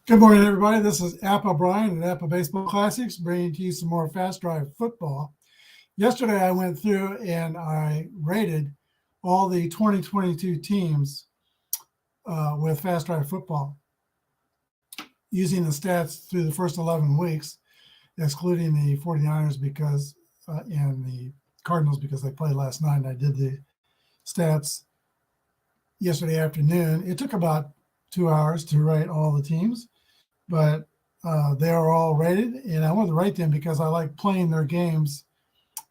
Good morning, everybody. This is Apple Brian at Apple Baseball Classics, bringing to you some more Fast Drive football. Yesterday, I went through and I rated all the 2022 teams with Fast Drive football using the stats through the first 11 weeks, excluding the 49ers and the Cardinals because they played last night. And I did the stats yesterday afternoon. It took about 2 hours to rate all the teams, but they are all rated, and I want to rate them because I like playing their games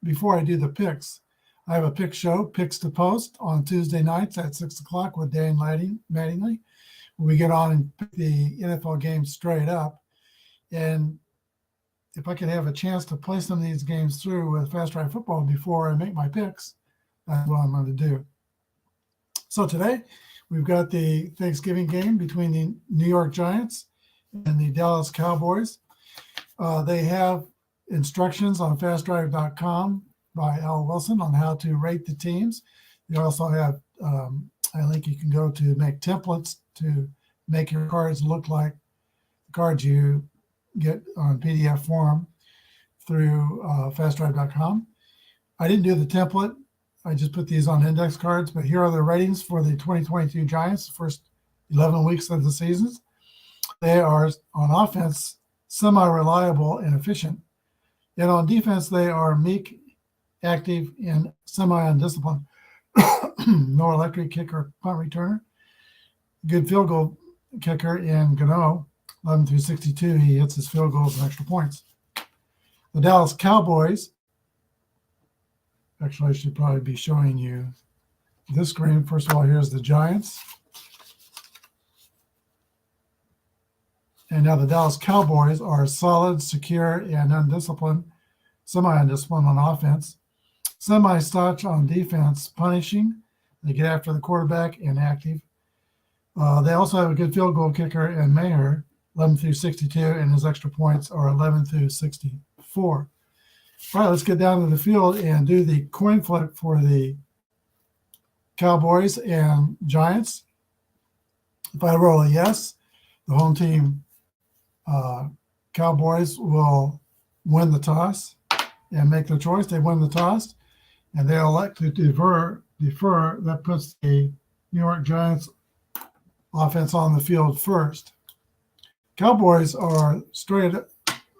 before I do the picks. I have a pick show, Picks to Post, on Tuesday nights at 6 o'clock with Dan Mattingly. We get on and pick the NFL games straight up. And if I could have a chance to play some of these games through with Fast Drive football before I make my picks, that's what I'm going to do. So today, we've got the Thanksgiving game between the New York Giants and the Dallas Cowboys. They have instructions on fastdrive.com by Al Wilson on how to rate the teams. They also have a link you can go to make templates to make your cards look like the cards you get on PDF form through fastdrive.com. I didn't do the template. I just put these on index cards, but here are the ratings for the 2022 Giants, the first 11 weeks of the season. They are, on offense, semi-reliable and efficient. And on defense, they are meek, active, and semi-undisciplined. No electric kicker, punt returner. Good field goal kicker in Gano, 11 through 62. He hits his field goals and extra points. The Dallas Cowboys, actually, I should probably be showing you this screen. First of all, here's the Giants. And now the Dallas Cowboys are solid, secure, and undisciplined, semi-undisciplined on offense, semi-staunch on defense, punishing. They get after the quarterback and active. They also have a good field goal kicker in Mayer, 11 through 62, and his extra points are 11 through 64. All right, let's get down to the field and do the coin flip for the Cowboys and Giants. If I roll a yes, the home team Cowboys will win the toss and make their choice. They win the toss, and they elect to defer. That puts the New York Giants offense on the field first. Cowboys are straight.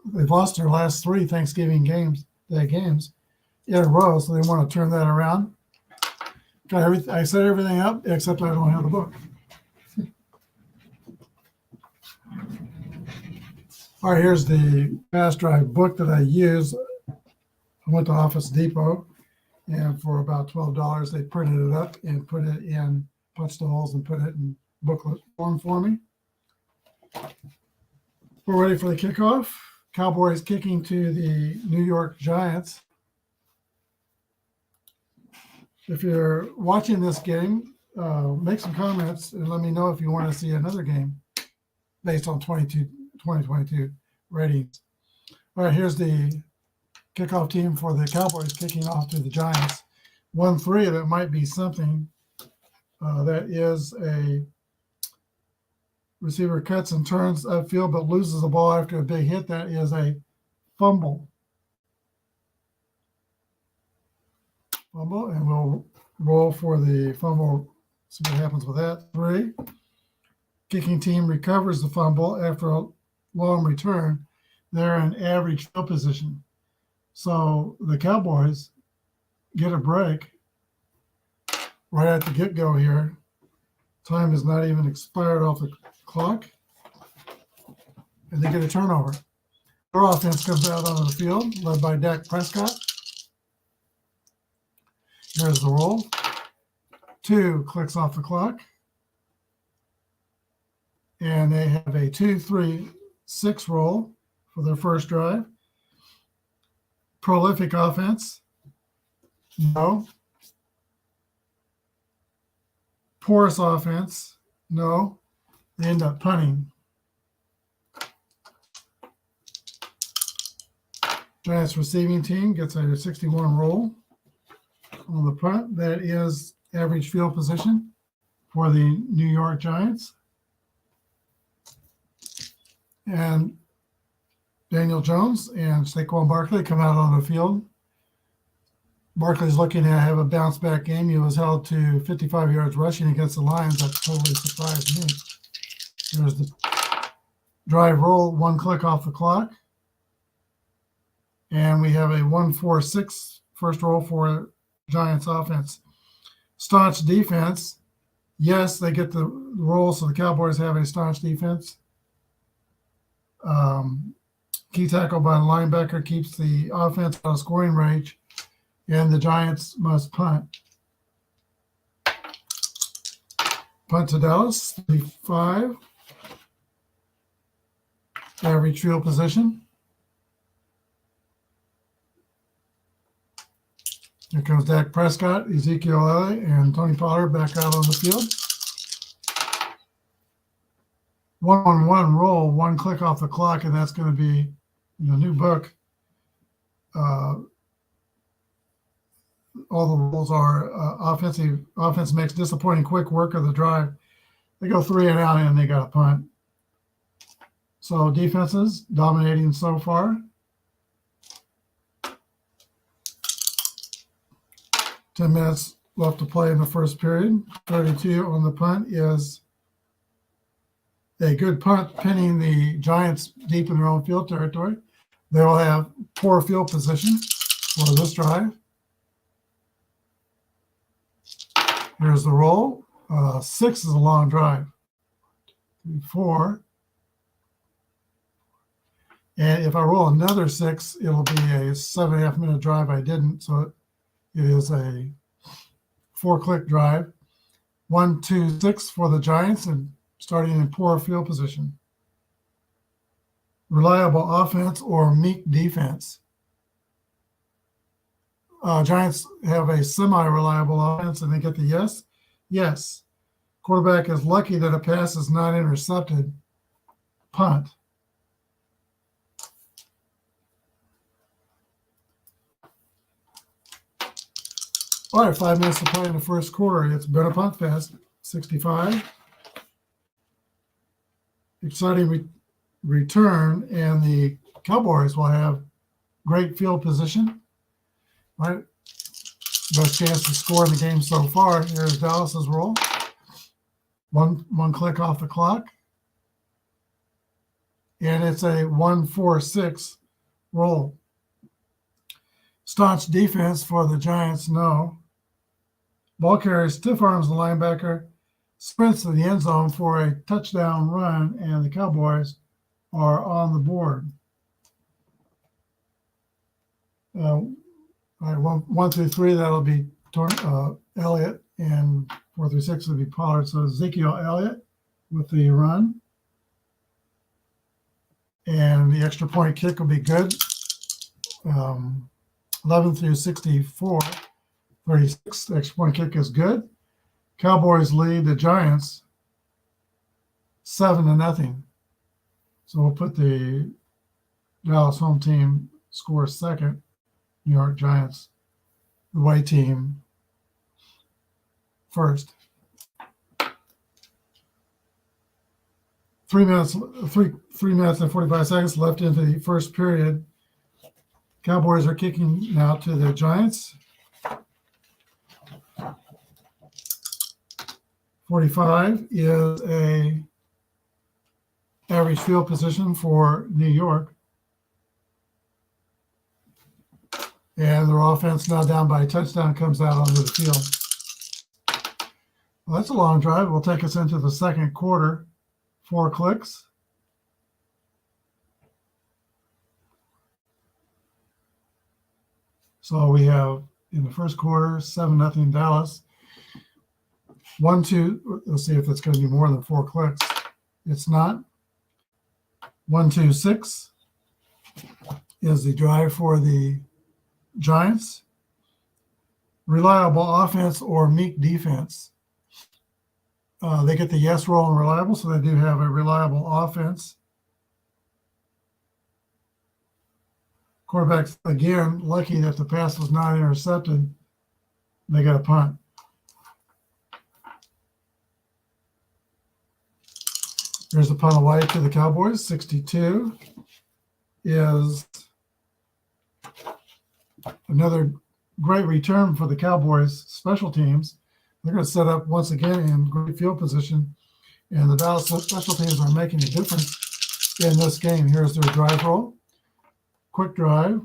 They've lost their last 3 Thanksgiving games in a row, so they want to turn that around. I set everything up except I don't have the book. All right, here's the Fast Drive book that I use. I went to Office Depot, and for about $12, they printed it up and punched the holes and put it in booklet form for me. We're ready for the kickoff. Cowboys kicking to the New York Giants. If you're watching this game, make some comments and let me know if you want to see another game based on 2022 ratings. All right, here's the kickoff team for the Cowboys kicking off to the Giants. 1-3, that might be something. That is a receiver cuts and turns upfield but loses the ball after a big hit. That is a fumble. And we'll roll for the fumble. See what happens with that. 3. Kicking team recovers the fumble after a long return. They're in average field position. So the Cowboys get a break right at the get-go here. Time is not even expired off the clock. And they get a turnover. Their offense comes out onto the field, led by Dak Prescott. Here's the roll. 2 clicks off the clock. And they have a 2-3-6 roll for their first drive. Prolific offense. No. Porous offense. No. They end up punting. Giants receiving team gets a 61 roll on the punt. That is average field position for the New York Giants. And Daniel Jones and Saquon Barkley come out on the field. Barkley's looking to have a bounce back game. He was held to 55 yards rushing against the Lions. That totally surprised me. There's the drive roll, 1 click off the clock. And we have a 1-4-6 first roll for Giants offense. Staunch defense. Yes, they get the roll, so the Cowboys have a staunch defense. Key tackle by the linebacker keeps the offense out of scoring range, and the Giants must punt. Punt to Dallas, 35. Average field position. Here comes Dak Prescott, Ezekiel Elliott, and Tony Pollard back out on the field. 1-on-1 roll, 1 click off the clock, and that's going to be in the new book. All the rules are offensive. Offense makes disappointing quick work of the drive. They go 3 and out, and they got a punt. So defenses dominating so far. 10 minutes left to play in the first period. 32 on the punt is a good punt, pinning the Giants deep in their own field territory. They will have poor field position for this drive. Here's the roll. 6 is a long drive. 3, 4. And if I roll another 6, it'll be a 7.5 minute drive. I didn't, so it is a 4-click drive. 1, 2, 6 for the Giants, and starting in poor field position. Reliable offense or meek defense. Giants have a semi-reliable offense, and they get the yes. Yes. Quarterback is lucky that a pass is not intercepted. Punt. All right, 5 minutes to play in the first quarter. It's been a punt fest. 65. Exciting return, and the Cowboys will have great field position. All right, best chance to score in the game so far. Here's Dallas's roll. One click off the clock, and it's a 1-4-6 roll. Staunch defense for the Giants, no. Ball carrier stiff arms the linebacker, sprints to the end zone for a touchdown run, and the Cowboys are on the board. All right, 1 through 3, that'll be Elliott, and 4 through 6 will be Pollard. So Ezekiel Elliott with the run. And the extra point kick will be good. 11 through 64. 36, the extra point kick is good. Cowboys lead the Giants 7-0. So we'll put the Dallas home team score second. New York Giants, the away team, first. 3 minutes and 45 seconds left into the first period. Cowboys are kicking now to the Giants. 45 is a average field position for New York. And their offense, now down by a touchdown, comes out onto the field. Well, that's a long drive. Will take us into the second quarter. 4 clicks. So we have in the first quarter 7-0 Dallas. 1, 2. Let's see if it's going to be more than 4 clicks. It's not. 1, 2, 6 is the drive for the Giants. Reliable offense or meek defense. They get the yes roll and reliable, so they do have a reliable offense. Quarterback's, again, lucky that the pass was not intercepted. They got a punt. Here's the punt away to the Cowboys. 62 is another great return for the Cowboys special teams. They're going to set up once again in great field position, and the Dallas special teams are making a difference in this game. Here's their drive roll. Quick drive,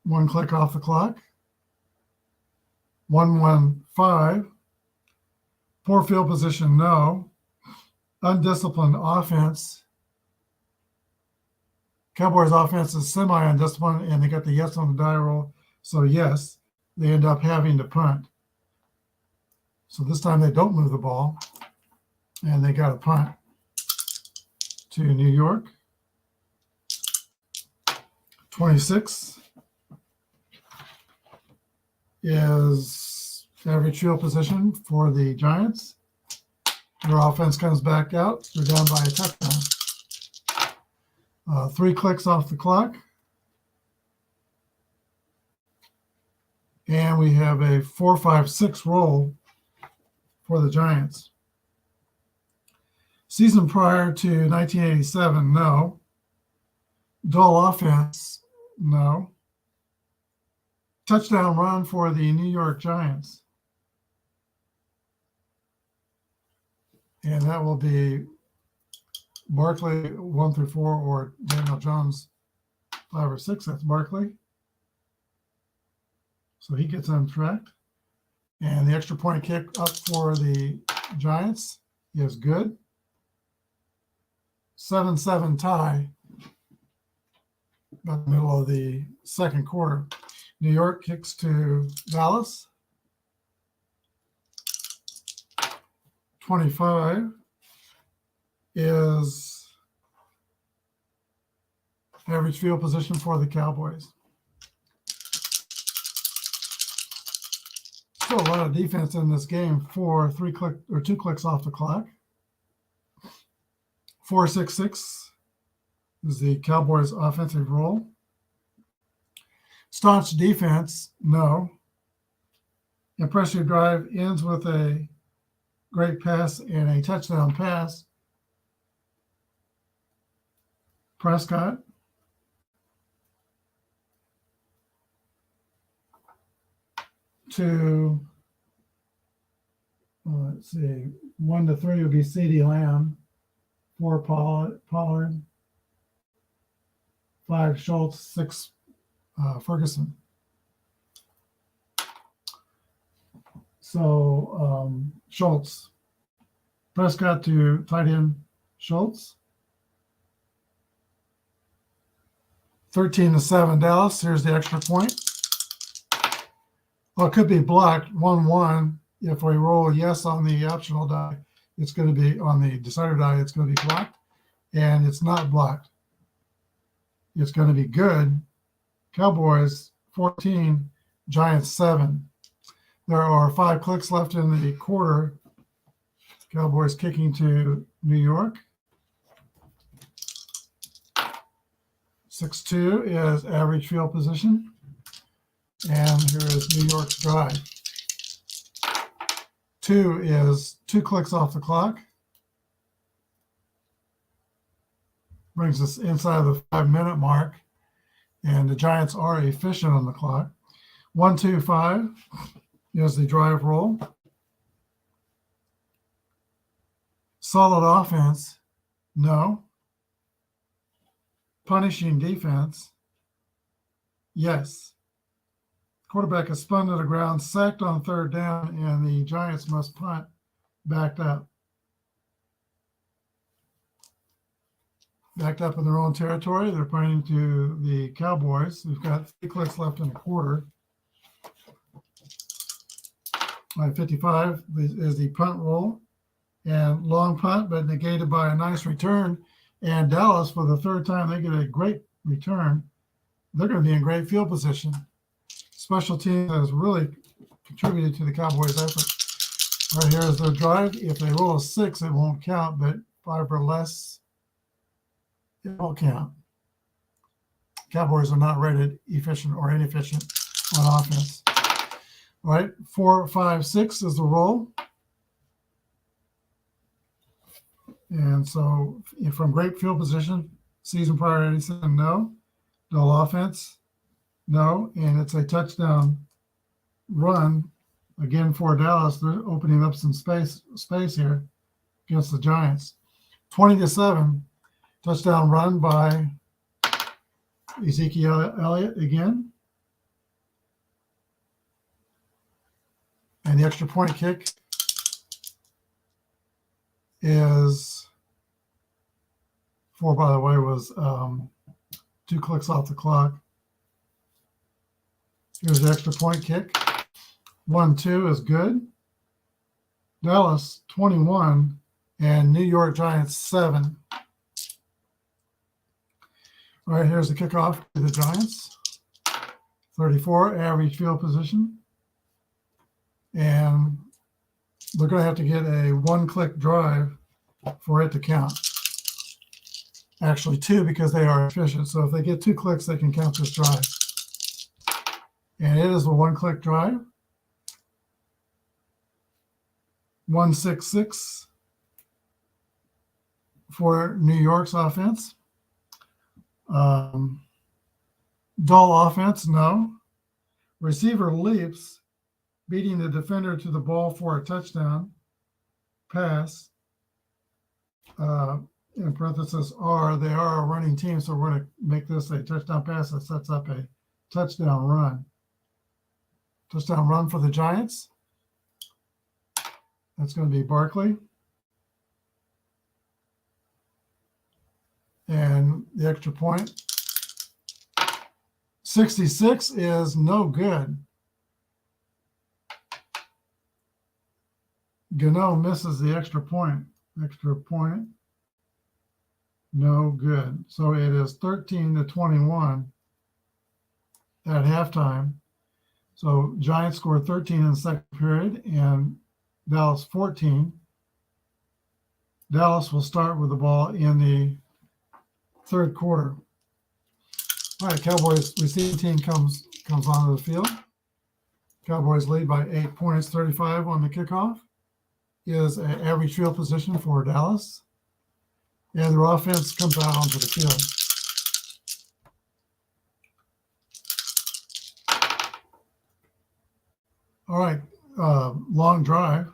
1 click off the clock. 1-1-5. Poor field position, no. Undisciplined offense. Cowboys offense is semi-undisciplined, and they got the yes on the die roll. So yes, they end up having to punt. So this time they don't move the ball, and they got a punt to New York. 26 is average field position for the Giants. Their offense comes back out. They're down by a touchdown. 3 clicks off the clock. And we have a 4-5-6 roll for the Giants. Season prior to 1987, no. Dull offense, no. Touchdown run for the New York Giants. And that will be Barkley 1 through 4 or Daniel Jones 5 or 6. That's Barkley. So he gets untracked. And the extra point kick up for the Giants is good. 7-7 tie about the middle of the second quarter. New York kicks to Dallas. 25 is average field position for the Cowboys. Still a lot of defense in this game for 2 clicks off the clock. 4-6-6 is the Cowboys' offensive roll. Staunch defense, no. Impressive drive ends with a great pass and a touchdown pass. Prescott. To, let's see, 1 to 3 would be CeeDee Lamb. 4 Pollard. 5 Schultz. 6 Ferguson. So Schultz. Prescott to tight end Schultz. 13-7 Dallas. Here's the extra point. Well, it could be blocked 1-1. If we roll yes on the optional die, it's going to be on the decider die. It's going to be blocked, and it's not blocked. It's going to be good. Cowboys 14, Giants 7. There are 5 clicks left in the quarter. Cowboys kicking to New York. 6-2 is average field position. And here is New York's drive. 2 is 2 clicks off the clock. Brings us inside the 5-minute mark. And the Giants are efficient on the clock. 1-2-5 is the drive roll. Solid offense, no. Punishing defense, yes. Quarterback is spun to the ground, sacked on 3rd down, and the Giants must punt backed up. Backed up in their own territory. They're punting to the Cowboys. We've got 3 clicks left in the quarter. 55 is the punt roll. And long punt, but negated by a nice return. And Dallas, for the 3rd time, they get a great return. They're going to be in great field position. Special team has really contributed to the Cowboys' effort. Right here is their drive. If they roll a 6, it won't count, but 5 or less, it won't count. Cowboys are not rated efficient or inefficient on offense. All right, 4-5-6 is the roll. And so from great field position, season prior Edison, no. Dull offense, no. And it's a touchdown run again for Dallas. They're opening up some space here against the Giants. 20-7, touchdown run by Ezekiel Elliott again. And the extra point kick is by the way, was 2 clicks off the clock. Here's the extra point kick. 1-2 is good. Dallas 21 and New York Giants 7. All right, here's the kickoff to the Giants. 34, average field position. And they're going to have to get a 1-click drive for it to count. Actually 2, because they are efficient. So if they get 2 clicks, they can count this drive. And it is a 1-click drive. 166 for New York's offense. Dull offense, no. Receiver leaps, beating the defender to the ball for a touchdown pass. In parentheses are, they are a running team, so we're going to make this a touchdown pass that sets up a touchdown run. Touchdown run for the Giants. That's going to be Barkley. And the extra point. 66 is no good. Gano misses the extra point. Extra point. No good. So it is 13-21 at halftime. So Giants scored 13 in the second period and Dallas 14. Dallas will start with the ball in the third quarter. All right, Cowboys receiving team comes onto the field. Cowboys lead by 8 points, 35 on the kickoff. Is an average field position for Dallas. And their offense comes out onto the field. All right, long drive.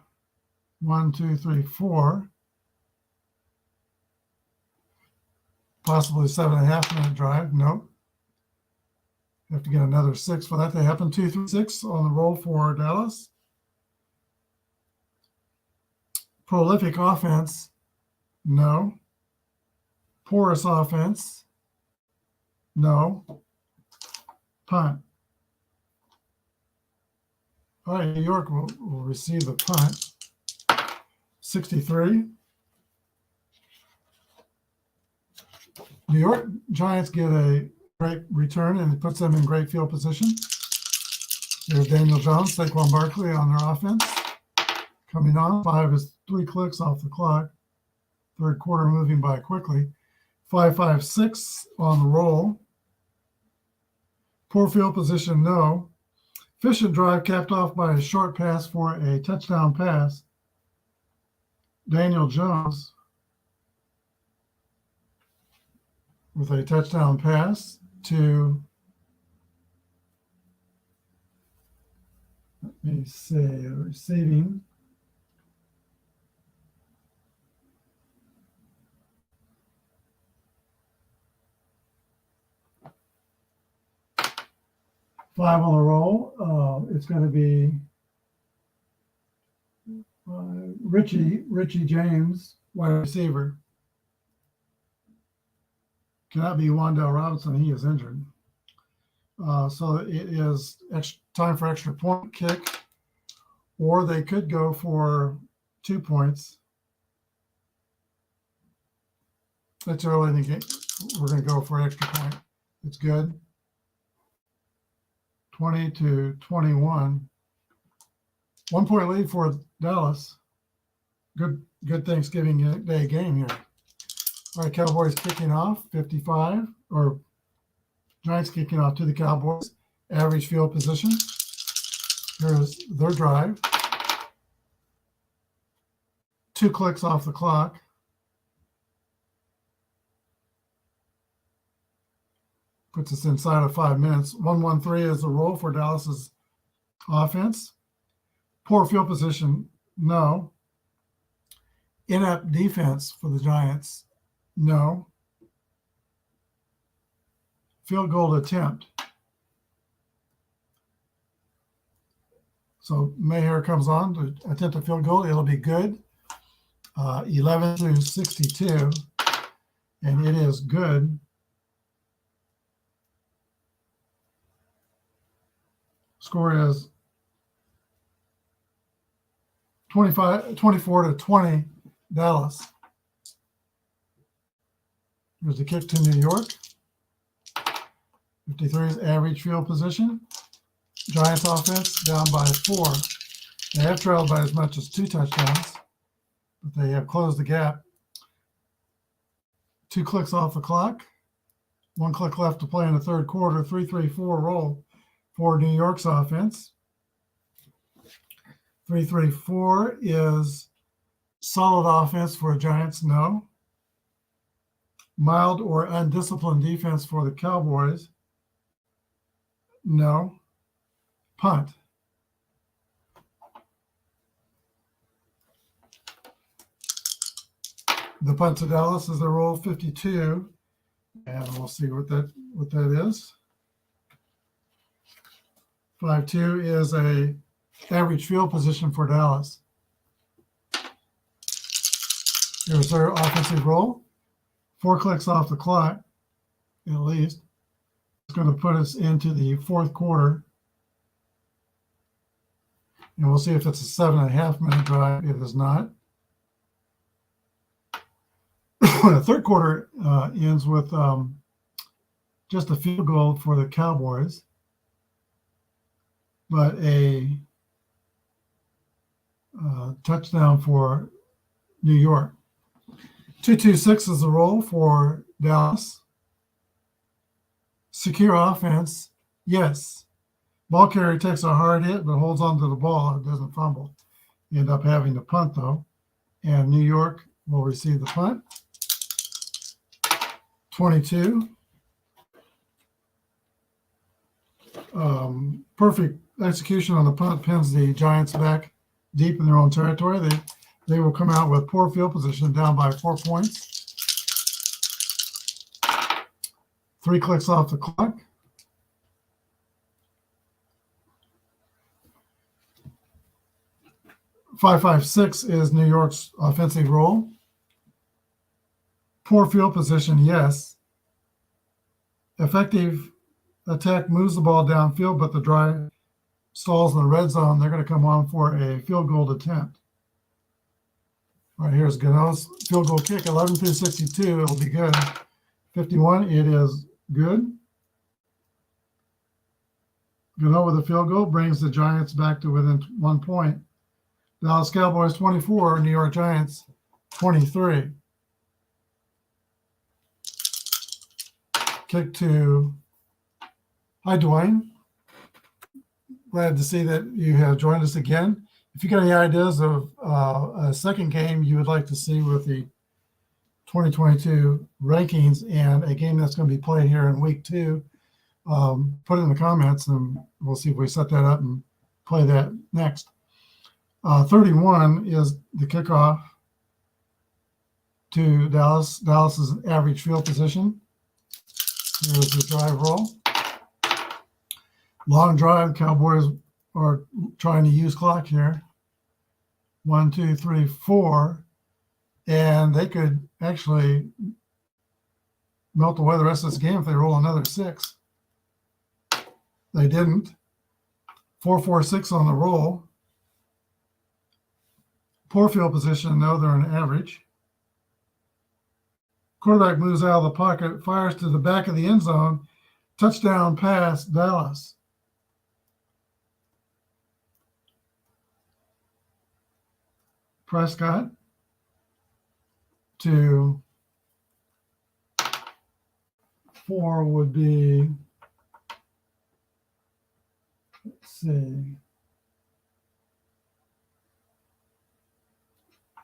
1, 2, 3, 4. Possibly 7.5 minute drive. Nope. Have to get another 6 for that to happen. 2, 3, 6 on the roll for Dallas. Prolific offense. No. Porous offense. No. Punt. All right, New York will receive the punt. 63. New York Giants get a great return, and it puts them in great field position. There's Daniel Jones, Saquon Barkley on their offense. Coming on, 5 is 3 clicks off the clock. Third quarter moving by quickly. 5-5-6 on the roll. Poor field position, no. Efficient drive capped off by a short pass for a touchdown pass. Daniel Jones with a touchdown pass to, let me see, receiving. Five on the roll. It's going to be Richie James, wide receiver. Cannot be Wan'Dale Robinson. He is injured. So it is time for extra point kick, or they could go for 2 points. It's early in the game. We're going to go for extra point. It's good. 20-21. 1 point lead for Dallas. Good Thanksgiving Day game here. All right, Cowboys kicking off, 55, or Giants kicking off to the Cowboys. Average field position. Here's their drive. 2 clicks off the clock. puts us inside of 5 minutes. 1-1-3 is the roll for Dallas's offense. Poor field position, no. Inept defense for the Giants, no. Field goal attempt. So Maher comes on to attempt a field goal. It'll be good. 11-62, and it is good. Score is 24-20 Dallas. Here's the kick to New York. 53 is average field position. Giants offense down by 4. They have trailed by as much as 2 touchdowns, but they have closed the gap. 2 clicks off the clock. 1 click left to play in the third quarter. 3-3-4 roll for New York's offense. 3-3-4 is solid offense for the Giants, no. Mild or undisciplined defense for the Cowboys, no. Punt. The punt to Dallas is the roll 52, and we'll see what that is. 5-2 is a average field position for Dallas. Here's their offensive roll. 4 clicks off the clock, at least. It's going to put us into the fourth quarter. And we'll see if it's a 7.5 minute drive. It is not. The third quarter ends with just a field goal for the Cowboys, but a touchdown for New York. 2-2-6 is the roll for Dallas. Secure offense, yes. Ball carrier takes a hard hit, but holds on to the ball. It doesn't fumble. You end up having to punt, though. And New York will receive the punt. 22. Perfect execution on the punt pins the Giants back deep in their own territory. They will come out with poor field position, down by 4 points. 3 clicks off the clock. Five-5-6 is New York's offensive roll. Poor field position, yes. Effective attack moves the ball downfield, but the drive stalls in the red zone. They're going to come on for a field goal attempt. All right, here's Gano's field goal kick, 11-62. It'll be good. 51, it is good. Gano with a field goal brings the Giants back to within 1 point. Dallas Cowboys 24, New York Giants 23. Kick to, hi Dwayne. Glad to see that you have joined us again. If you got any ideas of a second game you would like to see with the 2022 rankings and a game that's going to be played here in week 2, put it in the comments and we'll see if we set that up and play that next. 31 is the kickoff to Dallas. Dallas's average field position. Here's the drive roll. Long drive. Cowboys are trying to use clock here. 1, 2, 3, 4. And they could actually melt away the rest of this game if they roll another 6. They didn't. 4-4-6 on the roll. Poor field position, no, they're an average. Quarterback moves out of the pocket, fires to the back of the end zone. Touchdown pass, Dallas. Prescott to 4 would be, let's see,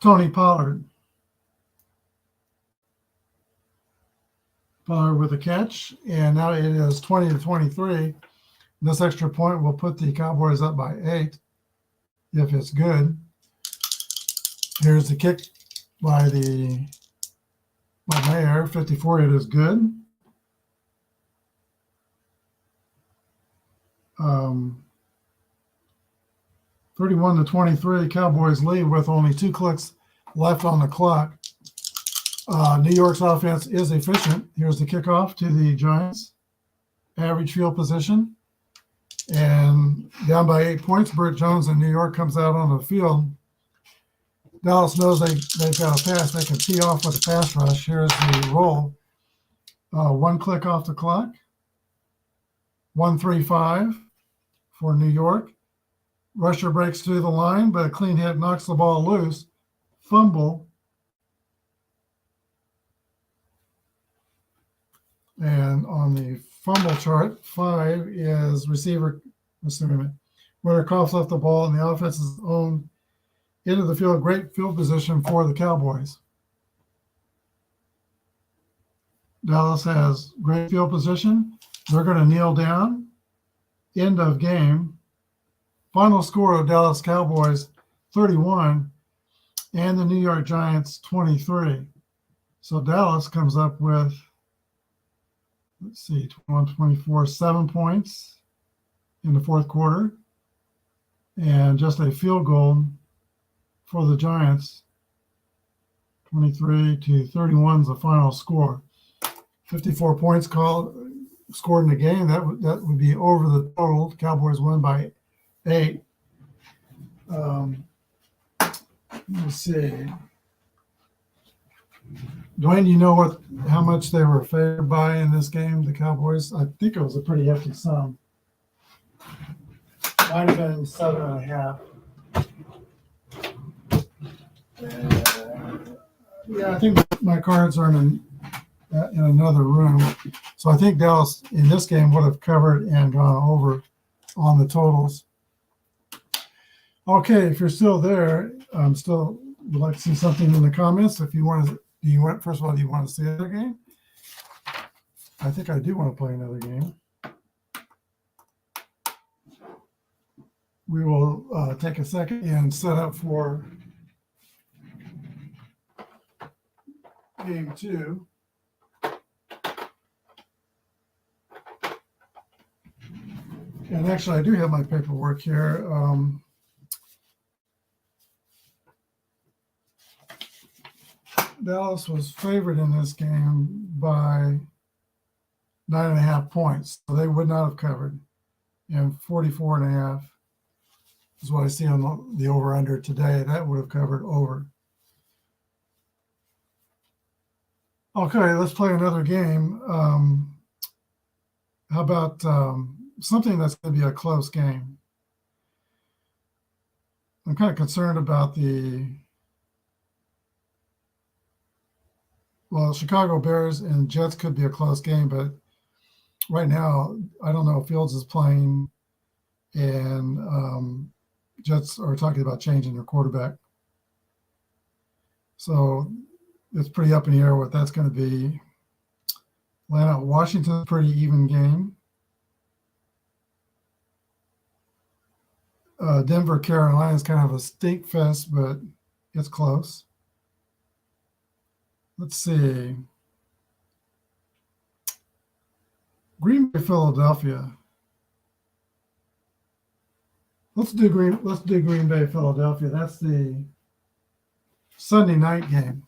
Tony Pollard. Pollard with a catch, and now it is 20-23. This extra point will put the Cowboys up by 8 if it's good. Here's the kick by Mayer, 54. It is good. 31-23. Cowboys lead with only 2 clicks left on the clock. New York's offense is efficient. Here's the kickoff to the Giants. Average field position. And down by 8 points, Burt Jones in New York comes out on the field. Dallas knows they've got a pass. They can tee off with a pass rush. Here's the roll. 1 click off the clock. 1-3-5 for New York. Rusher breaks through the line, but a clean hit knocks the ball loose. Fumble. And on the fumble chart, 5 is receiver. Winter coughs left the ball in the offense's own end of the field. Great field position for the Cowboys. Dallas has great field position. They're going to kneel down. End of game. Final score of Dallas Cowboys 31 and the New York Giants 23. So Dallas comes up with, 21-24, 7 points in the fourth quarter, and just a field goal for the Giants. 23-31 is the final score. 54 points scored in the game. That would be over the total. The Cowboys won by 8. Let's see. Dwayne, you know how much they were favored by in this game, the Cowboys? I think it was a pretty hefty sum. Might have been 7.5. Yeah, I think my cards are in another room. So I think Dallas in this game would have covered and gone over on the totals. Okay, if you're still there, still would like to see something in the comments. If you want to, first of all, do you want to see another game? I think I do want to play another game. We will take a second and set up for game 2. And actually, I do have my paperwork here. Dallas was favored in this game by 9.5 points, so they would not have covered. And 44.5 is what I see on the over-under today. That would have covered over. Okay, let's play another game. How about something that's going to be a close game? I'm kind of concerned about Chicago Bears and Jets could be a close game, but right now, I don't know if Fields is playing, and Jets are talking about changing their quarterback. So it's pretty up in the air what that's going to be. Atlanta, Washington, pretty even game. Denver, Carolina is kind of a stink fest, but it's close. Let's see. Green Bay, Philadelphia. Let's do Green Bay, Philadelphia. That's the Sunday night game.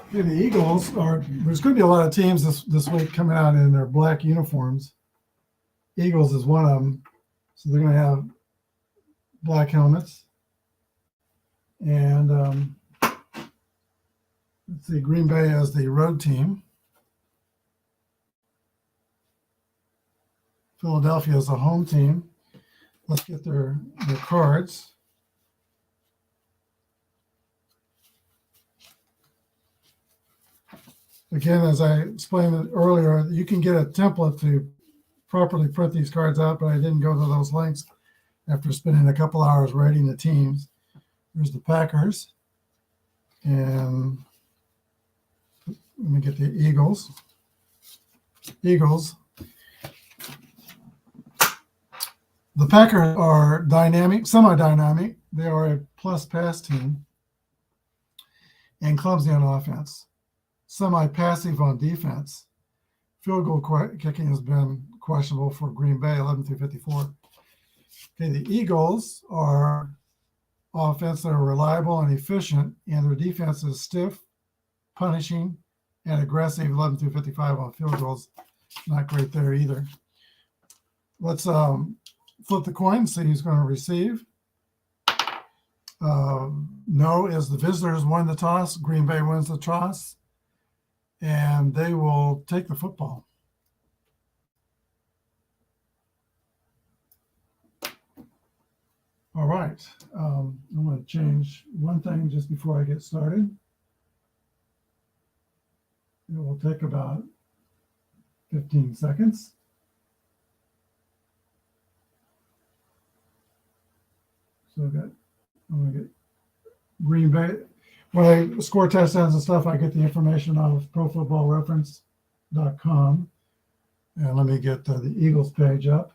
Okay, the Eagles there's going to be a lot of teams this week coming out in their black uniforms. Eagles is one of them. So they're going to have black helmets. And let's see, Green Bay as the road team. Philadelphia is the home team. Let's get their cards. Again, as I explained earlier, you can get a template to properly print these cards out, but I didn't go to those links after spending a couple hours rating the teams. Here's the Packers. And let me get the Eagles. The Packers are dynamic, semi-dynamic. They are a plus pass team and clumsy on offense, semi-passive on defense. Field goal kicking has been questionable for Green Bay, 11 through 54. Okay, the Eagles are offense that are reliable and efficient, and their defense is stiff, punishing, and aggressive, 11 through 55 on field goals. Not great there either. Let's flip the coin, see who's going to receive. No is the visitors won the toss. Green Bay wins the toss, and they will take the football. All right. I'm going to change one thing just before I get started. It will take about 15 seconds. So I'm going to get Green Bay. When I score touchdowns and stuff, I get the information off ProFootballReference.com. And let me get the Eagles page up.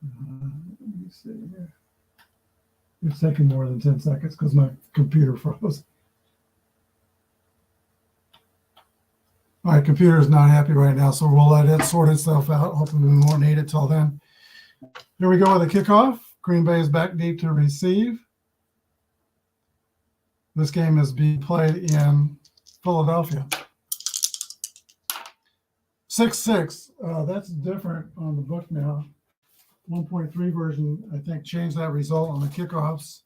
Let me see here. It's taking more than 10 seconds because my computer froze. All right, computer is not happy right now, so we'll let it sort itself out. Hopefully we won't need it till then. Here we go with the kickoff. Green Bay is back deep to receive. This game is being played in Philadelphia. 6-6. That's different on the book now. 1.3 version, I think, changed that result on the kickoffs.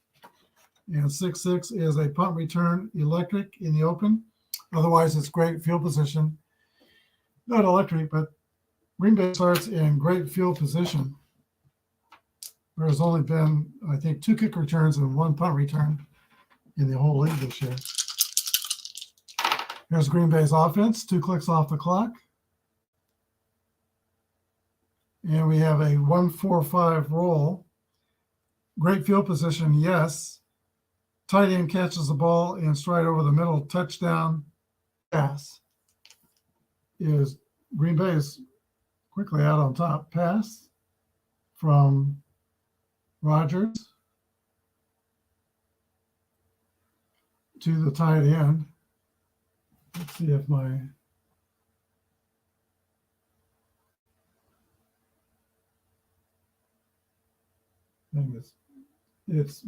And 6-6 is a punt return electric in the open. Otherwise, it's great field position. Not electric, but Green Bay starts in great field position. There's only been, I think, 2 kick returns and 1 punt return in the whole league this year. Here's Green Bay's offense, 2 clicks off the clock. And we have a 1-4-5 roll. Great field position, yes. Tight end catches the ball in stride over the middle. Touchdown pass is Green Bay is quickly out on top. Pass from Rodgers to the tight end. Let's see if my thing is, it's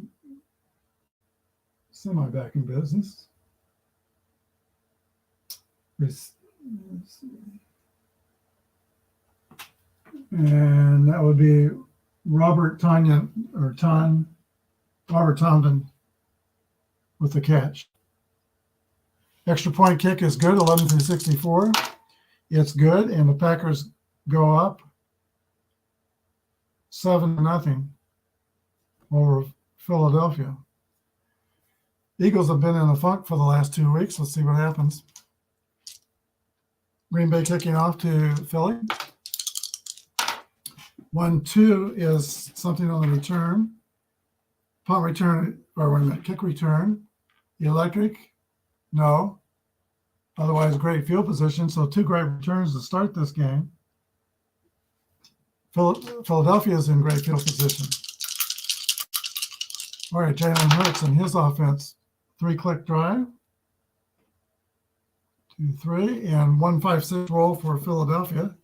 semi back in business. Let's see. And that would be Robert Tonyan or Robert Tomlin with the catch. Extra point kick is good, 11 through 64. It's good, and the Packers go up 7-0 over Philadelphia. Eagles have been in a funk for the last 2 weeks. Let's see what happens. Green Bay kicking off to Philly. 1-2 is something on the return. Punt return, or wait a minute, kick return. Electric, no. Otherwise, great field position. So 2 great returns to start this game. Philadelphia is in great field position. All right, Jalen Hurts and his offense. 3-click drive. 2-3 and 1-5-6 roll for Philadelphia.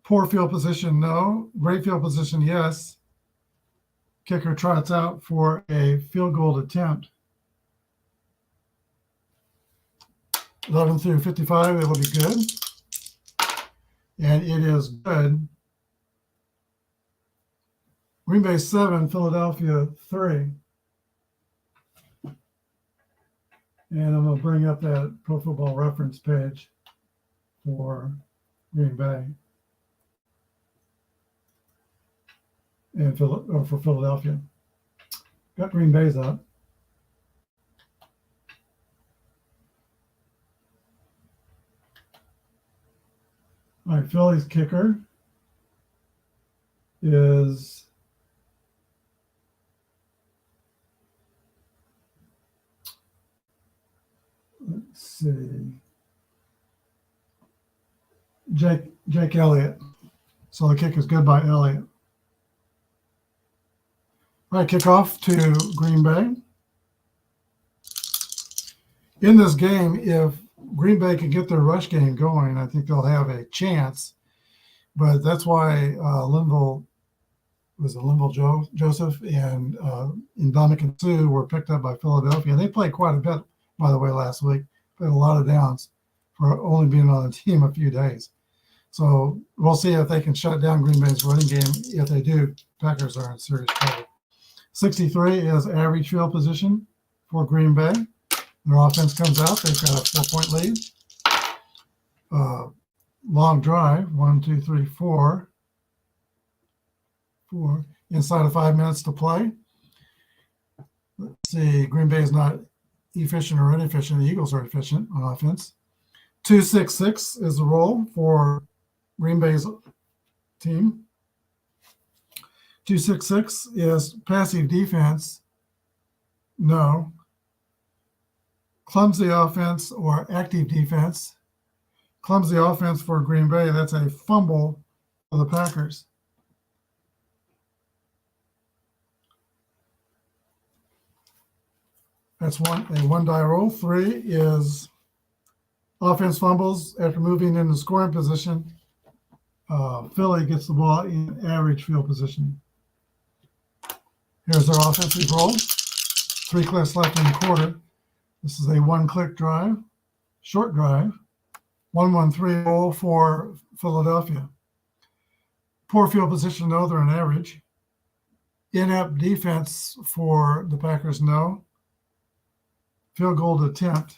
Poor field position, no. Great field position, yes. Kicker trots out for a field goal attempt. 11 through 55, it'll be good. And it is good. Green Bay 7, Philadelphia 3. And I'm going to bring up that Pro Football Reference page for Green Bay and for Philadelphia. Got Green Bay's up. All right, Philly's kicker is let's see, Jake Elliott. So the kick is good by Elliott. All right, kickoff to Green Bay. In this game, if Green Bay can get their rush game going, I think they'll have a chance. But that's why Linville Joseph and Ndamukong Suh were picked up by Philadelphia. They played quite a bit, by the way, last week. Played a lot of downs for only being on the team a few days. So we'll see if they can shut down Green Bay's running game. If they do, Packers are in serious trouble. 63 is average field position for Green Bay. Their offense comes out. They've got a 4-point lead. Long drive, 1, 2, 3, 4. 4. Inside of 5 minutes to play. Let's see. Green Bay is not efficient or inefficient. The Eagles are efficient on offense. 2-6-6 is the roll for Green Bay's team. 2-6-6 is passive defense. No. Clumsy offense or active defense. Clumsy offense for Green Bay. That's a fumble for the Packers. That's a one die roll. 3 is offense fumbles after moving into scoring position. Philly gets the ball in average field position. Here's their offensive roll. 3 clicks left in the quarter. This is a 1-click drive, short drive. 1-1-3 roll for Philadelphia. Poor field position, no, they're an average. Inept defense for the Packers, no. Field goal to attempt.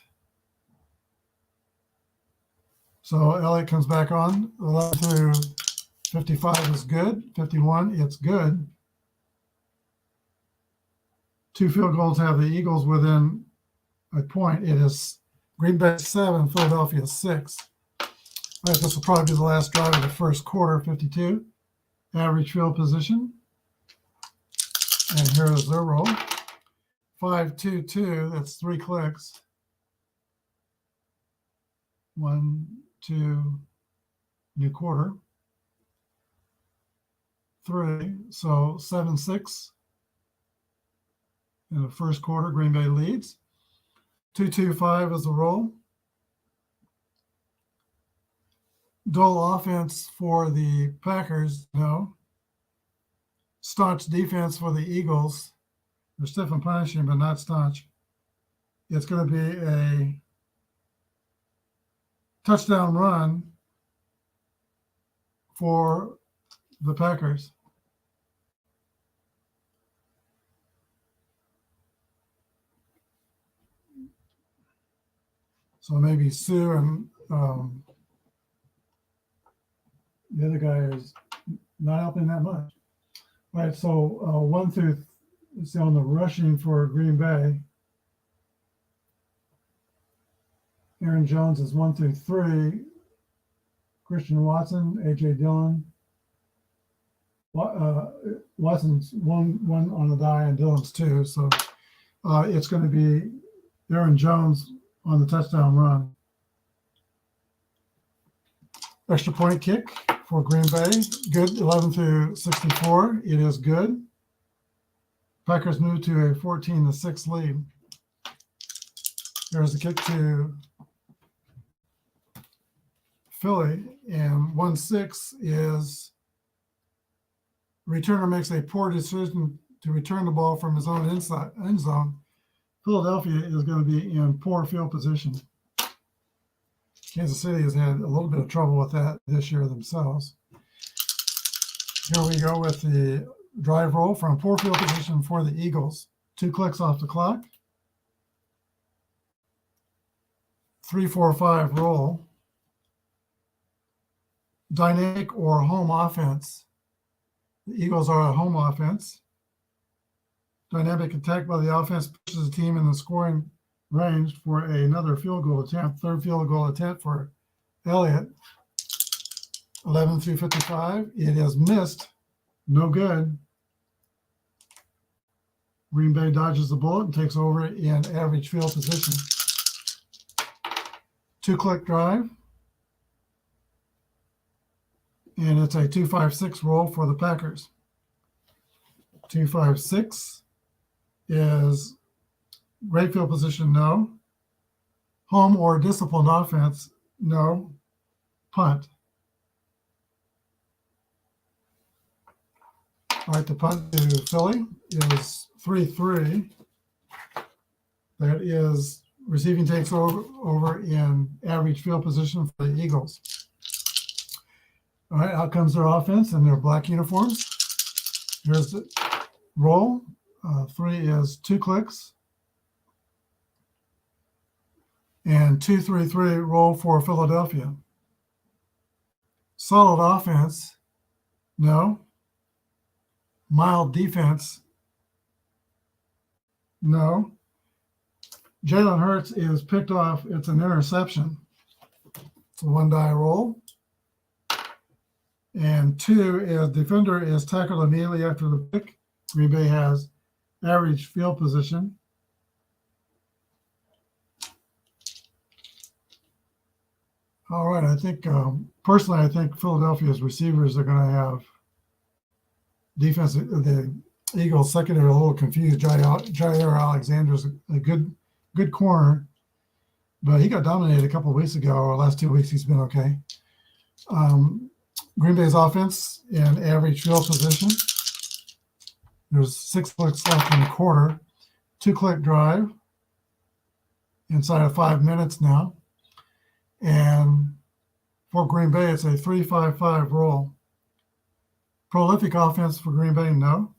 So Elliott comes back on. 11 to 55 is good. 51, it's good. 2 field goals have the Eagles within a point. It is Green Bay 7, Philadelphia 6. All right, this will probably be the last drive of the first quarter, 52. Average field position. And here is their roll. 5-2-2, that's 3 clicks. 1, 2, new quarter. 3, so 7-6. In the first quarter, Green Bay leads. 2-2-5 is the roll. Dull offense for the Packers, no. Staunch defense for the Eagles. They're stiff and punishing, but not staunch. It's going to be a touchdown run for the Packers. So maybe Suh and the other guy is not helping that much. All right, so 1 through, let's see, on the rushing for Green Bay. Aaron Jones is 1 through 3. Christian Watson, A.J. Dillon. Watson's one on the die and Dillon's 2. So it's going to be Aaron Jones on the touchdown run. Extra point kick for Green Bay. Good, 11 through 64. It is good. Packers move to a 14-6 lead. There's the kick to Philly, and 1-6 is returner makes a poor decision to return the ball from his own inside end zone. Philadelphia is going to be in poor field position. Kansas City has had a little bit of trouble with that this year themselves. Here we go with the drive roll from poor field position for the Eagles. 2 clicks off the clock. 3-4-5 roll. Dynamic or home offense. The Eagles are a home offense. Dynamic attack by the offense pushes the team in the scoring range for another field goal attempt. 3rd field goal attempt for Elliott. 11 through 55. It is missed No good. Green Bay dodges the bullet and takes over in average field position. 2-click drive. And it's a 2-5-6 roll for the Packers. 2-5-6 is great field position, no. Home or disciplined offense, no. Punt. All right, the punt to Philly is 3-3. That is receiving takes over in average field position for the Eagles. All right, out comes their offense in their black uniforms. Here's the roll. 3 is 2 clicks. And 2-3-3 roll for Philadelphia. Solid offense, no. Mild defense, no. Jalen Hurts is picked off. It's an interception. It's a 1-die roll. And 2 is defender is tackled immediately after the pick. Green Bay has average field position. All right, I think personally, I think Philadelphia's receivers are going to have defense. The Eagles secondary a little confused. Jair Alexander's a good corner, but he got dominated a couple of weeks ago. Or last 2 weeks, he's been okay. Green Bay's offense in average field position. There's 6 clicks left in the quarter. 2-click drive inside of 5 minutes now. And for Green Bay, it's a 3-5-5 roll. Prolific offense for Green Bay, no.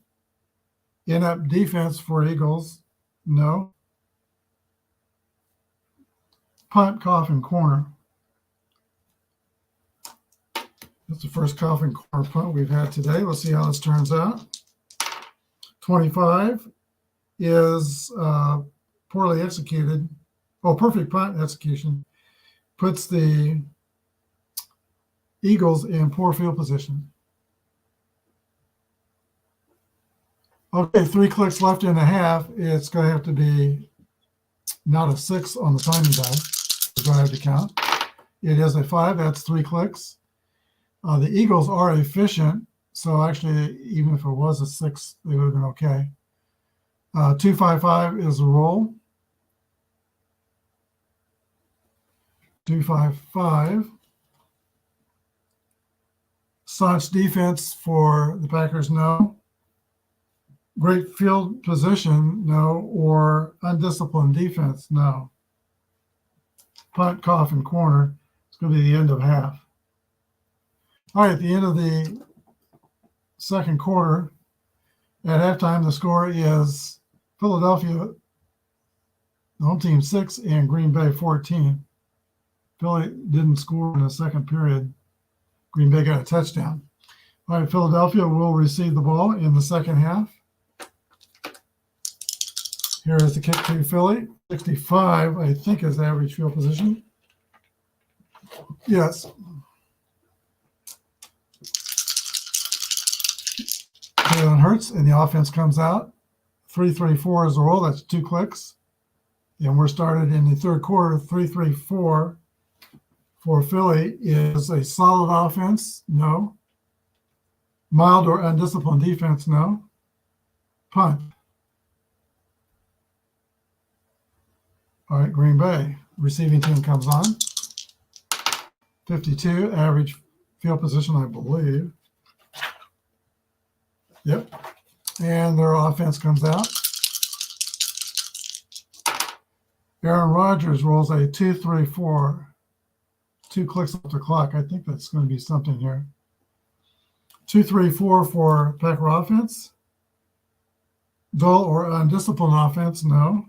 Inept defense for Eagles, no. Punt, coffin, corner. That's the first coffin corner punt we've had today. Let's see how this turns out. 25 is poorly executed. Oh, perfect punt execution. Puts the Eagles in poor field position. Okay, 3 clicks left in a half. It's going to have to be not a 6 on the timing die. Do I have to count? It is a 5. That's 3 clicks. The Eagles are efficient, so actually, even if it was a 6, they would have been okay. 2-5-5 is a roll. 2-5-5. Staunch defense for the Packers, no. Great field position, no. Or undisciplined defense, no. Punt, coffin, corner. It's going to be the end of half. All right, at the end of the second quarter, at halftime, the score is Philadelphia, the home team, 6, and Green Bay 14. Philly didn't score in the second period. Green Bay got a touchdown. All right, Philadelphia will receive the ball in the second half. Here is the kick to Philly. 65, I think, is average field position. Yes. Jalen Hurts, and the offense comes out. 3-3-4 is a roll. That's 2 clicks. And we're started in the third quarter. 3-3-4 for Philly is a solid offense, no. Mild or undisciplined defense, no. Punt. All right, Green Bay. Receiving team comes on. 52, average field position, I believe. Yep. And their offense comes out. Aaron Rodgers rolls a 2-3-4. 2 clicks off the clock. I think that's going to be something here. 2-3-4 for Packer offense. Dull or undisciplined offense, no.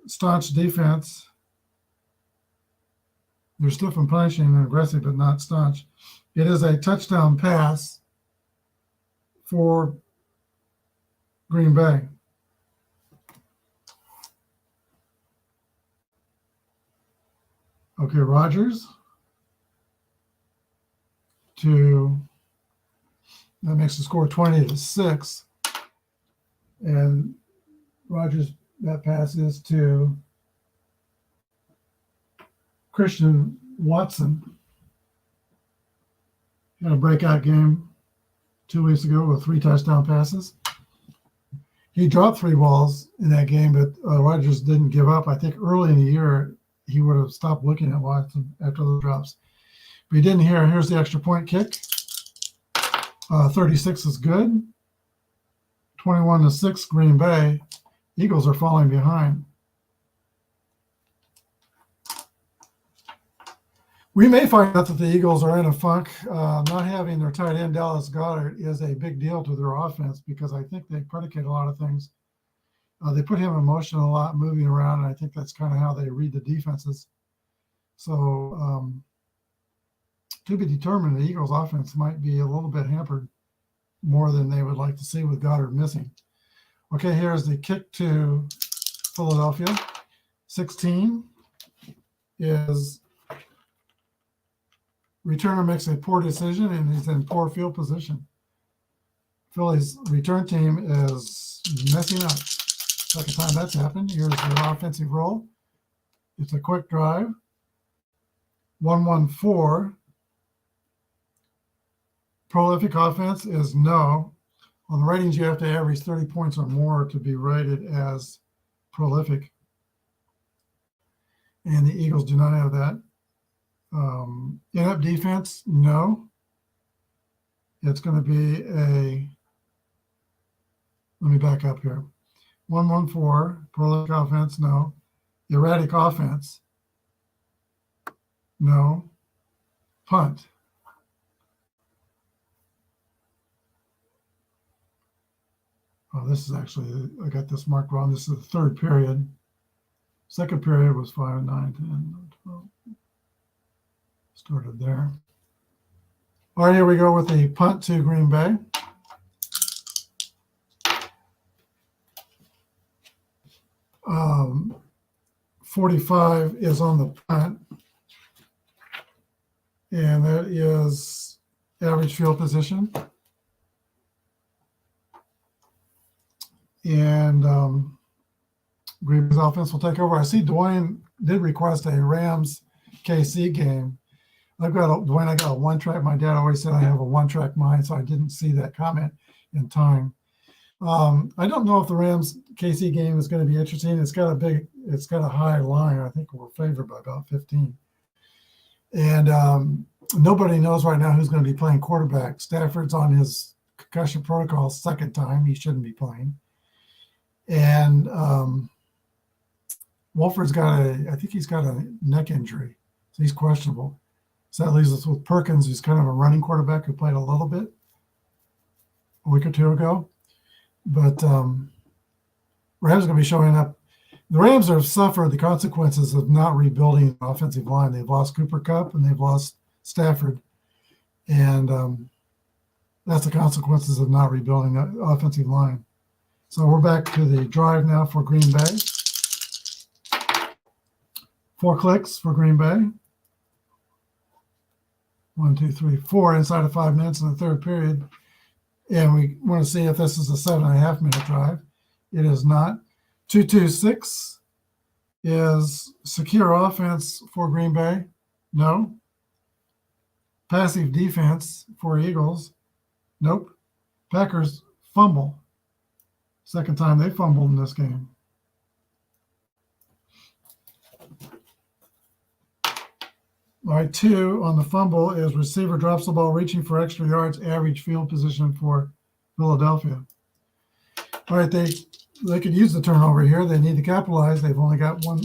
Staunch defense. They're stiff and punishing and aggressive, but not staunch. It is a touchdown pass for Green Bay. Okay, Rodgers to That makes the score 20-6. And Rodgers, that passes to Christian Watson. He had a breakout game 2 weeks ago with 3 touchdown passes. He dropped 3 balls in that game, but Rodgers didn't give up. I think early in the year, he would have stopped looking at Watson after the drops. But he didn't hear. Here's the extra point kick. 36 is good. 21-6 Green Bay. Eagles are falling behind. We may find out that the Eagles are in a funk. Not having their tight end, Dallas Goedert, is a big deal to their offense because I think they predicate a lot of things. They put him in motion a lot, moving around, and I think that's kind of how they read the defenses. So to be determined, the Eagles' offense might be a little bit hampered more than they would like to see with Goddard missing. Okay, here's the kick to Philadelphia. 16 is returner makes a poor decision, and he's in poor field position. Philly's return team is messing up. Second time that's happened. Here's their offensive roll. It's a quick drive. 1-1-4. Prolific offense is no. On the ratings, you have to average 30 points or more to be rated as prolific. And the Eagles do not have that. In-up defense, no. It's going to be let me back up here. 1-1-4, prolific offense, no. Erratic offense, no. Punt. Oh, this is actually, I got this marked wrong. This is the third period. Second period was 5, 9, 10, 12. Started there. All right, here we go with the punt to Green Bay. Um, 45 is on the punt. And that is average field position. And Green Bay's offense will take over. I see Dwayne did request a Rams KC game. Dwayne, I got a one-track. My dad always said I have a one-track mind, so I didn't see that comment in time. I don't know if the Rams KC game is going to be interesting. It's got a high line. I think we're favored by about 15. And nobody knows right now who's going to be playing quarterback. Stafford's on his concussion protocol second time. He shouldn't be playing. And Wolford's I think he's got a neck injury, so he's questionable. So that leaves us with Perkins, who's kind of a running quarterback who played a little bit a week or two ago. But Rams are going to be showing up. The Rams have suffered the consequences of not rebuilding the offensive line. They've lost Cooper Kupp and they've lost Stafford. And that's the consequences of not rebuilding the offensive line. So we're back to the drive now for Green Bay. 4 clicks for Green Bay. 1, 2, 3, 4 inside of 5 minutes in the third period. And we want to see if this is a 7.5-minute drive. It is not. 2-2-6 is secure offense for Green Bay. No. Passive defense for Eagles. Nope. Packers fumble. Second time they fumbled in this game. All right, 2 on the fumble is receiver drops the ball, reaching for extra yards, average field position for Philadelphia. All right, they could use the turnover here. They need to capitalize. They've only got 2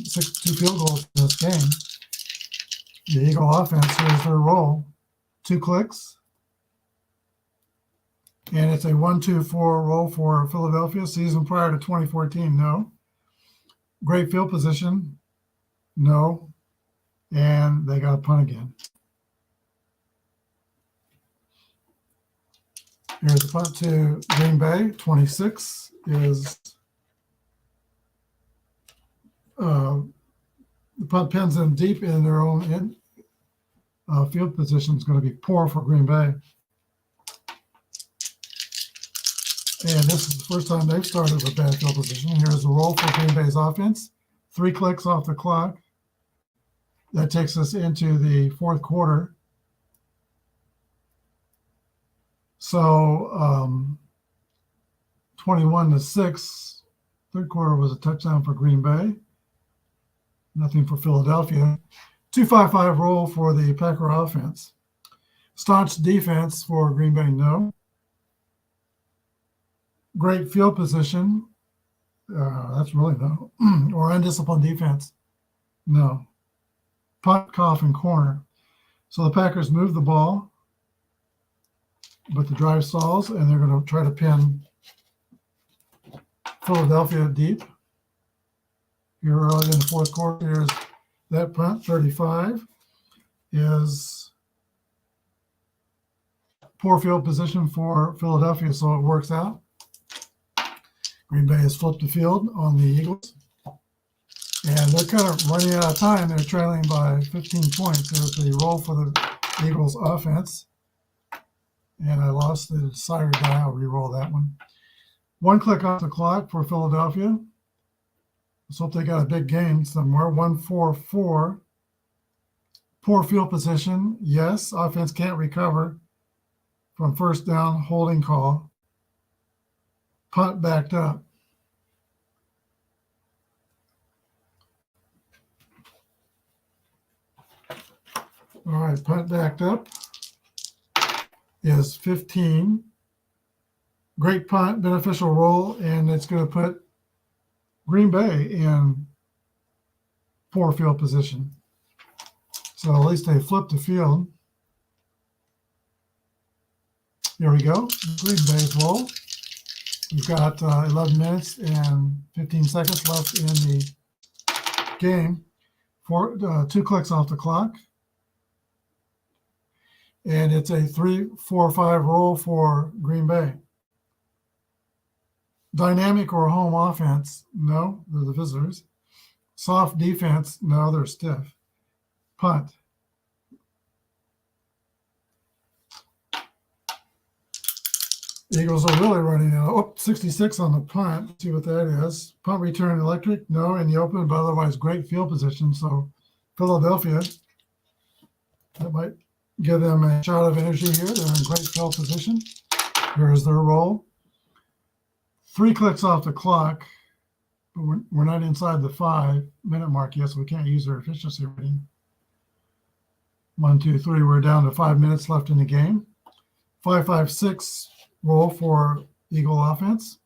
field goals in this game. The Eagle offense, here's their roll. 2 clicks. And it's a 1-2-4 roll for Philadelphia. Season prior to 2014, no. Great field position, no. And they got a punt again. Here's the punt to Green Bay. 26 is the punt pins them deep in their own end. Field position is going to be poor for Green Bay. And this is the first time they've started with bad field position. Here's the roll for Green Bay's offense. 3 clicks off the clock. That takes us into the fourth quarter. So 21-6. Third quarter was a touchdown for Green Bay. Nothing for Philadelphia. 2-5-5 roll for the Packer offense. Staunch defense for Green Bay, no. Great field position. That's really no. Or undisciplined defense, no. Punt, cough, and corner. So the Packers move the ball, but the drive stalls, and they're going to try to pin Philadelphia deep. Here early in the fourth quarter, here's that punt. 35 is poor field position for Philadelphia, so it works out. Green Bay has flipped the field on the Eagles. And they're kind of running out of time. They're trailing by 15 points. There's the roll for the Eagles offense. And I lost the desired die. I'll re-roll that one. 1 click off the clock for Philadelphia. Let's hope they got a big game somewhere. 1-4-4. Poor field position. Yes, offense can't recover from first down, holding call. Punt backed up. All right, punt backed up is 15. Great punt, beneficial roll, and it's going to put Green Bay in poor field position. So at least they flipped the field. Here we go. Green Bay's roll. We've got 11 minutes and 15 seconds left in the game. 2 clicks off the clock. And it's a 3-4-5 roll for Green Bay. Dynamic or home offense? No, they're the visitors. Soft defense? No, they're stiff. Punt. Eagles are really running out. Oh, 66 on the punt. Let's see what that is. Punt return electric? No, in the open, but otherwise great field position. So Philadelphia, that might give them a shot of energy here. They're in great field position. Here's their roll. 3 clicks off the clock, but we're not inside the 5-minute mark yet, so we can't use their efficiency rating. 1, 2, 3. We're down to 5 minutes left in the game. 5-5-6 roll for Eagle offense.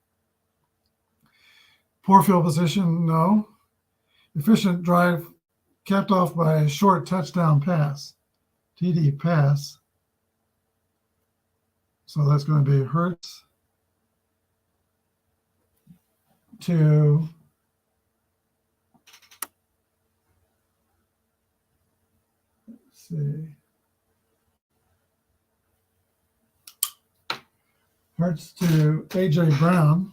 Poor field position, no. Efficient drive capped off by a short touchdown pass. TD pass. So that's going to be Hurts to let's see. Hurts to AJ Brown.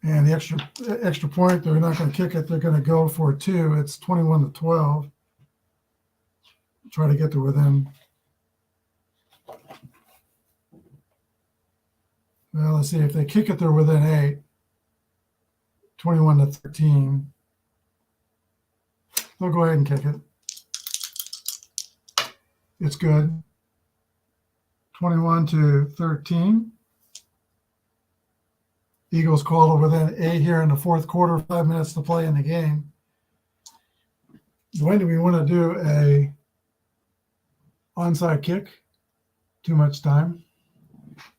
And the extra point, they're not going to kick it. They're going to go for 2. It's 21-12. Try to get to within. Well, let's see. If they kick it, they're within 8. 21-13. They'll go ahead and kick it. It's good. 21-13. Eagles called within 8 here in the fourth quarter, 5 minutes to play in the game. When do we want to do a onside kick? Too much time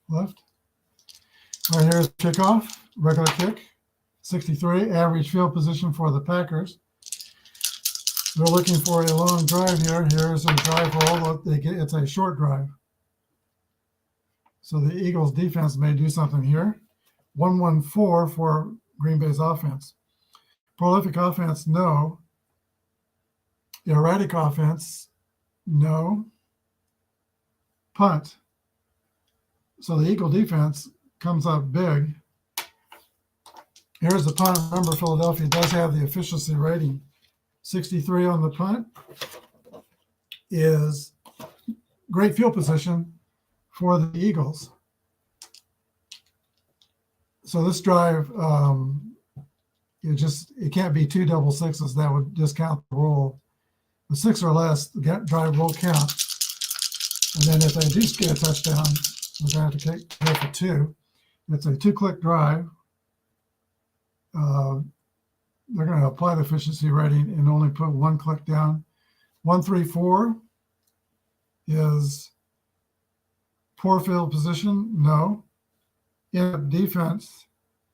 left. All right, here's kickoff, regular kick. 63, average field position for the Packers. They're looking for a long drive here. Here's a drive roll. It's a short drive. So the Eagles defense may do something here. 1-1-4 for Green Bay's offense. Prolific offense, no. Erratic offense, no. Punt. So the Eagle defense comes up big. Here's the punt. Remember, Philadelphia does have the efficiency rating. 63 on the punt is great field position, for the Eagles. So this drive, it can't be 2 double sixes. That would discount the roll. The 6 or less, the drive will count. And then if they do get a touchdown, we're going to have to go for 2. It's a 2-click drive. They're going to apply the efficiency rating and only put 1 click down. 1-3-4 is poor field position, no. In defense,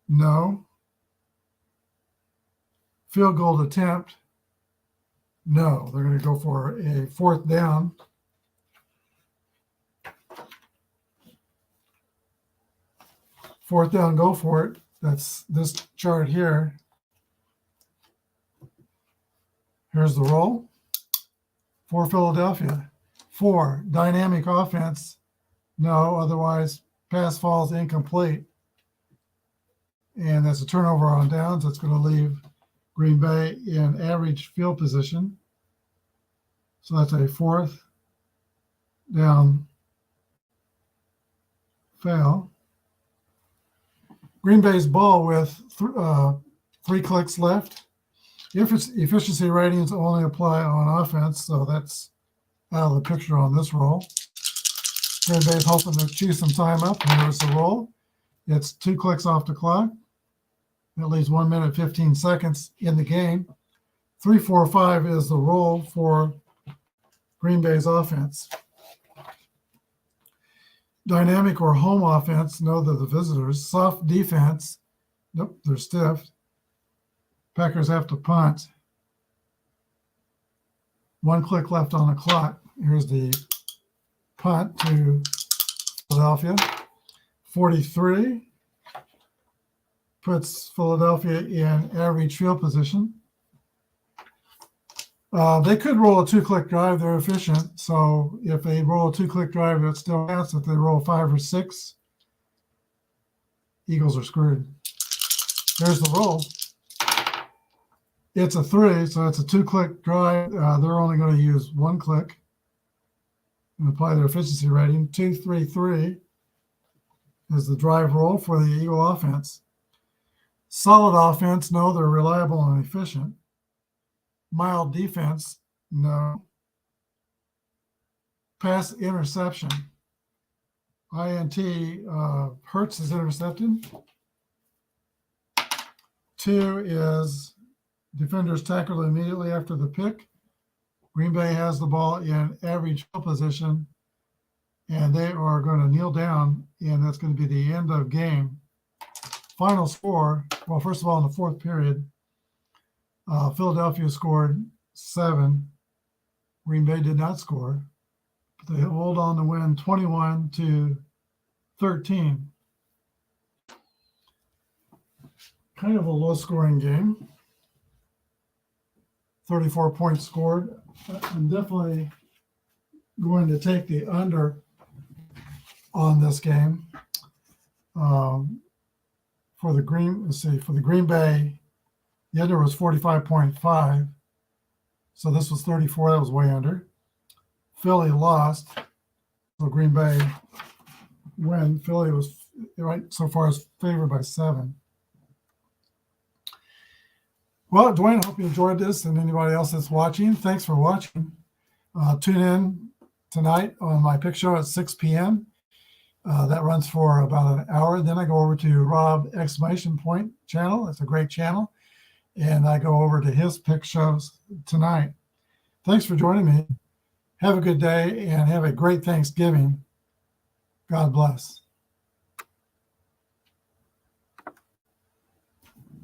no. Field goal attempt, no. They're going to go for a 4th down. Fourth down, go for it. That's this chart here. Here's the roll. For Philadelphia. 4, dynamic offense, no. Otherwise, pass falls incomplete. And that's a turnover on downs. That's going to leave Green Bay in average field position. So that's a 4th down fail. Green Bay's ball with 3 clicks left. Efficiency ratings only apply on offense, so that's out of the picture on this roll. Green Bay's hoping to chew some time up. Here's the roll. It's 2 clicks off the clock. That leaves 1 minute, 15 seconds in the game. 3-4-5 is the roll for Green Bay's offense. Dynamic or home offense, no, they're the visitors. Soft defense, nope, they're stiff. Packers have to punt. 1 click left on the clock. Here's the punt to Philadelphia. 43 puts Philadelphia in average field position. They could roll a 2-click drive. They're efficient. So if they roll a 2-click drive, it still counts. If they roll 5 or 6, Eagles are screwed. There's the roll. It's a 3, so it's a 2-click drive. They're only going to use 1 click and apply their efficiency rating. 2-3-3 is the drive roll for the Eagle offense. Solid offense, no, they're reliable and efficient. Mild defense, no. Pass interception. INT, Hurts is intercepted. 2 is defenders tackled immediately after the pick. Green Bay has the ball in average field position, and they are going to kneel down, and that's going to be the end of game. Final score, well, first of all, in the 4th period, Philadelphia scored 7. Green Bay did not score, but they hold on to win 21-13. Kind of a low-scoring game. 34 points scored. I'm definitely going to take the under on this game. For the Green Bay, the under was 45.5. So this was 34. That was way under. Philly lost. So Green Bay win. Philly was right so far as favored by 7. Well, Dwayne, I hope you enjoyed this, and anybody else that's watching, thanks for watching. Tune in tonight on my pick show at 6 p.m. That runs for about an hour. Then I go over to Rob Exclamation Point channel. It's a great channel. And I go over to his pick shows tonight. Thanks for joining me. Have a good day and have a great Thanksgiving. God bless.